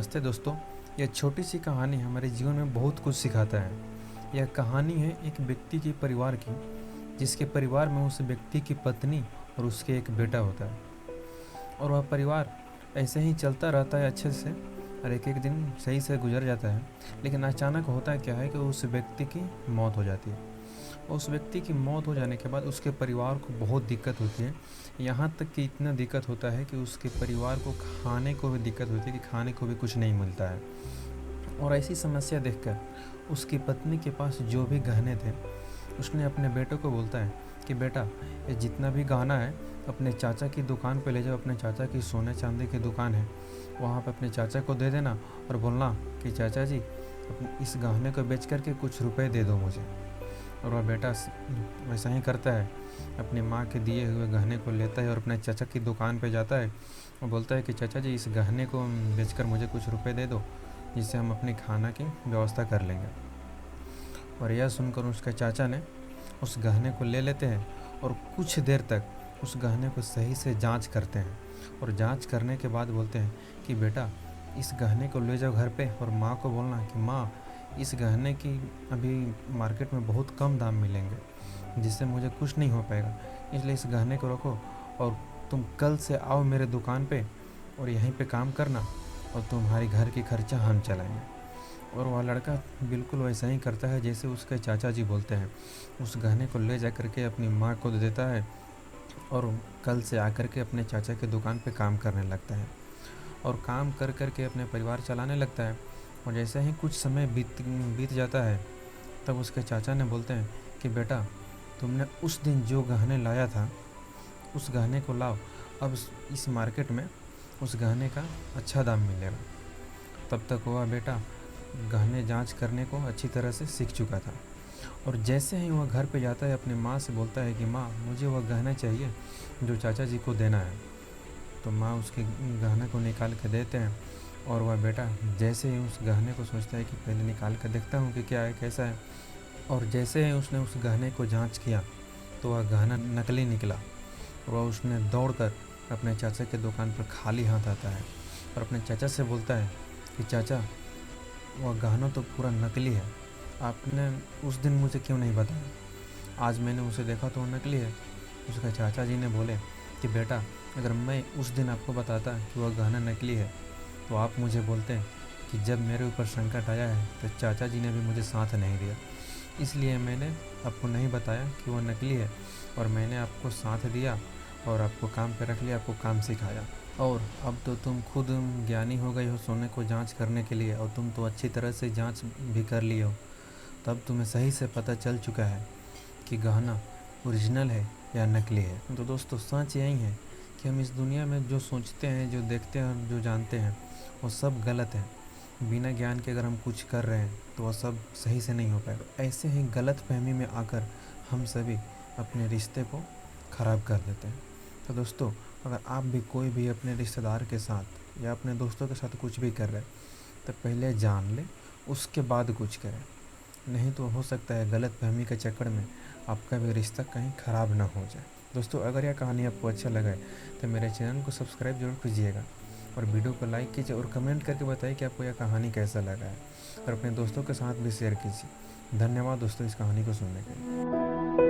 नमस्ते दोस्तों। यह छोटी सी कहानी हमारे जीवन में बहुत कुछ सिखाता है। यह कहानी है एक व्यक्ति के परिवार की, जिसके परिवार में उस व्यक्ति की पत्नी और उसके एक बेटा होता है। और वह परिवार ऐसे ही चलता रहता है अच्छे से, और एक एक दिन सही से गुजर जाता है। लेकिन अचानक होता क्या है कि उस व्यक्ति की मौत हो जाती है। उस व्यक्ति की मौत हो जाने के बाद उसके परिवार को बहुत दिक्कत होती है। यहाँ तक कि इतना दिक्कत होता है कि उसके परिवार को खाने को भी दिक्कत होती है, कि खाने को भी कुछ नहीं मिलता है। और ऐसी समस्या देखकर उसकी पत्नी के पास जो भी गहने थे, उसने अपने बेटे को बोलता है कि बेटा, ये जितना भी गहना है अपने चाचा की दुकान पे ले जाओ। अपने चाचा की सोने चांदी की दुकान है, वहाँ पे अपने चाचा को दे देना और बोलना कि चाचा जी, इस गहने को बेच करके कुछ रुपए दे दो मुझे। और वह बेटा वैसा ही करता है, अपनी माँ के दिए हुए गहने को लेता है और अपने चाचा की दुकान पे जाता है और बोलता है कि चाचा जी, इस गहने को बेचकर मुझे कुछ रुपए दे दो, जिससे हम अपनी खाना की व्यवस्था कर लेंगे। और यह सुनकर उसके चाचा ने उस गहने को ले लेते हैं और कुछ देर तक उस गहने को सही से जांच करते हैं। और जांच करने के बाद बोलते हैं कि बेटा, इस गहने को ले जाओ घर पे और माँ को बोलना कि माँ, इस गहने की अभी मार्केट में बहुत कम दाम मिलेंगे, जिससे मुझे कुछ नहीं हो पाएगा, इसलिए इस गहने को रखो और तुम कल से आओ मेरे दुकान पे और यहीं पे काम करना, और तुम्हारी घर की खर्चा हम चलाएंगे। और वह लड़का बिल्कुल वैसा ही करता है जैसे उसके चाचा जी बोलते हैं। उस गहने को ले जा करके अपनी माँ को दे देता है और कल से आकर के अपने चाचा के दुकान पे काम करने लगता है और काम कर कर के अपने परिवार चलाने लगता है। और जैसे ही कुछ समय बीत जाता है, तब उसके चाचा ने बोलते हैं कि बेटा, तुमने उस दिन जो गहने लाया था उस गहने को लाओ, अब इस मार्केट में उस गहने का अच्छा दाम मिलेगा। तब तक वह बेटा गहने जांच करने को अच्छी तरह से सीख चुका था। और जैसे ही वह घर पे जाता है, अपनी माँ से बोलता है कि माँ, मुझे वह गहना चाहिए जो चाचा जी को देना है। तो माँ उसके गहने को निकाल के देते हैं। और वह बेटा जैसे ही उस गहने को सोचता है कि पहले निकाल कर देखता हूँ कि क्या है, कैसा है। और जैसे ही उसने उस गहने को जांच किया तो वह गहना नकली निकला। और वह उसने दौड़कर अपने चाचा के दुकान पर खाली हाथ आता है और अपने चाचा से बोलता है कि चाचा, वह गहना तो पूरा नकली है, आपने उस दिन मुझे क्यों नहीं बताया? आज मैंने उसे देखा तो वो नकली है। उसके चाचा जी ने बोले कि बेटा, अगर मैं उस दिन आपको बताता कि वह गहना नकली है तो आप मुझे बोलते हैं कि जब मेरे ऊपर संकट आया है तो चाचा जी ने भी मुझे साथ नहीं दिया, इसलिए मैंने आपको नहीं बताया कि वह नकली है, और मैंने आपको साथ दिया और आपको काम पे रख लिया, आपको काम सिखाया। और अब तो तुम खुद ज्ञानी हो गई हो सोने को जांच करने के लिए, और तुम तो अच्छी तरह से जांच भी कर ली हो। तब तुम्हें सही से पता चल चुका है कि गहना ओरिजिनल है या नकली है। तो दोस्तों, सच यही है कि हम इस दुनिया में जो सोचते हैं, जो देखते हैं और जो जानते हैं, वो सब गलत है। बिना ज्ञान के अगर हम कुछ कर रहे हैं तो वह सब सही से नहीं हो पाएगा। ऐसे ही गलत फहमी में आकर हम सभी अपने रिश्ते को ख़राब कर देते हैं। तो दोस्तों, अगर आप भी कोई भी अपने रिश्तेदार के साथ या अपने दोस्तों के साथ कुछ भी कर रहे हैं तो पहले जान ले, उसके बाद कुछ करें। नहीं तो हो सकता है गलत फहमी के चक्कर में आपका भी रिश्ता कहीं ख़राब ना हो जाए। दोस्तों, अगर यह कहानी आपको अच्छा लगा है तो मेरे चैनल को सब्सक्राइब जरूर कीजिएगा और वीडियो को लाइक कीजिए और कमेंट करके बताइए कि आपको यह कहानी कैसा लगा है, और अपने दोस्तों के साथ भी शेयर कीजिए। धन्यवाद दोस्तों इस कहानी को सुनने के लिए।